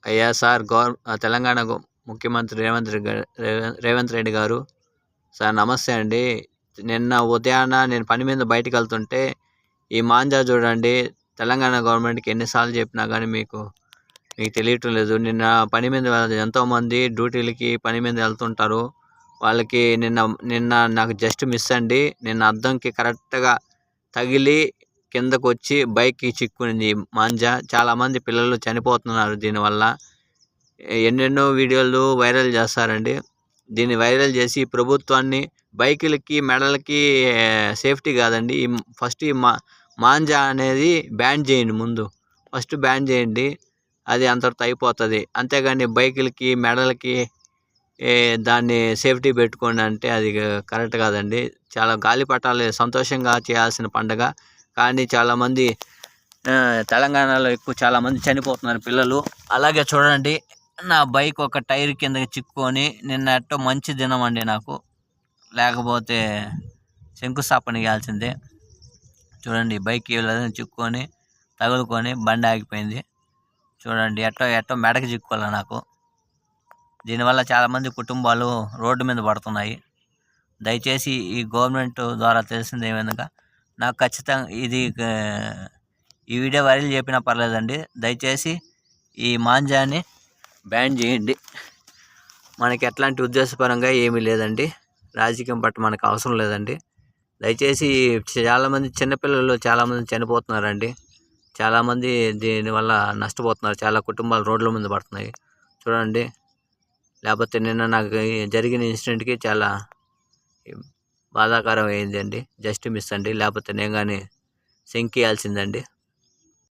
అయ్యా సార్ తెలంగాణ ముఖ్యమంత్రి రేవంత్ రెడ్డి గారు సార్ నమస్తే అండి. నిన్న ఉదయాన నేను పని మీద బయటికి వెళ్తుంటే ఈ మాంజా చూడండి. తెలంగాణ గవర్నమెంట్కి ఎన్నిసార్లు చెప్పినా కానీ మీకు తెలియటం లేదు. నిన్న పని మీద ఎంతోమంది డ్యూటీలకి పని మీద వెళ్తుంటారు. వాళ్ళకి నిన్న నాకు జస్ట్ మిస్ అండి. నిన్న అద్దంకి కరెక్ట్గా తగిలి కిందకు వచ్చి బైక్కి చిక్కునింది మాంజా. చాలామంది పిల్లలు చనిపోతున్నారు దీనివల్ల. ఎన్నెన్నో వీడియోలు వైరల్ చేస్తారండి. దీన్ని వైరల్ చేసి ప్రభుత్వాన్ని బైకులకి మెడలకి సేఫ్టీ కాదండి. ఫస్ట్ ఈ మాంజా అనేది బ్యాన్ చేయండి. ముందు ఫస్ట్ బ్యాన్ చేయండి, అది అంతటితో అయిపోతుంది. అంతేగాని బైకులకి మెడలకి దాన్ని సేఫ్టీ పెట్టుకోండి అంటే అది కరెక్ట్ కాదండి. చాలా గాలిపటాలు సంతోషంగా చేయాల్సిన పండగ, కానీ చాలామంది తెలంగాణలో చాలామంది చనిపోతున్నారు పిల్లలు. అలాగే చూడండి, నా బైక్ ఒక టైర్ కిందకి చిక్కుకొని నిన్న ఎట్టో మంచి దినం అండి నాకు, లేకపోతే శంకుస్థాపన చేయాల్సిందే. చూడండి, బైక్ చిక్కుకొని తగులుకొని బండి ఆగిపోయింది. చూడండి, ఎట్టో మెడకి చిక్కుకోవాలి నాకు. దీనివల్ల చాలామంది కుటుంబాలు రోడ్డు మీద పడుతున్నాయి. దయచేసి ఈ గవర్నమెంట్ ద్వారా తెలిసింది ఏమైనా నాకు ఖచ్చితంగా ఈ వీడియో వైరల్ చెప్పినా పర్లేదండి. దయచేసి ఈ మాంజాని బ్యాన్ చేయండి. మనకి ఎట్లాంటి ఉద్దేశపరంగా ఏమీ లేదండి. రాజకీయం పట్ల మనకు అవసరం లేదండి. దయచేసి చాలామంది చిన్నపిల్లలు చాలామంది చనిపోతున్నారండి. చాలామంది దీనివల్ల నష్టపోతున్నారు. చాలా కుటుంబాలు రోడ్ల మీద పడుతున్నాయి చూడండి. లేకపోతే నిన్న నాకు జరిగిన ఇన్సిడెంట్కి చాలా బాధాకరం అయిందండి. జస్ట్ మిస్ అండి, లేకపోతే నేను కానీ శంకేయాల్సిందండి.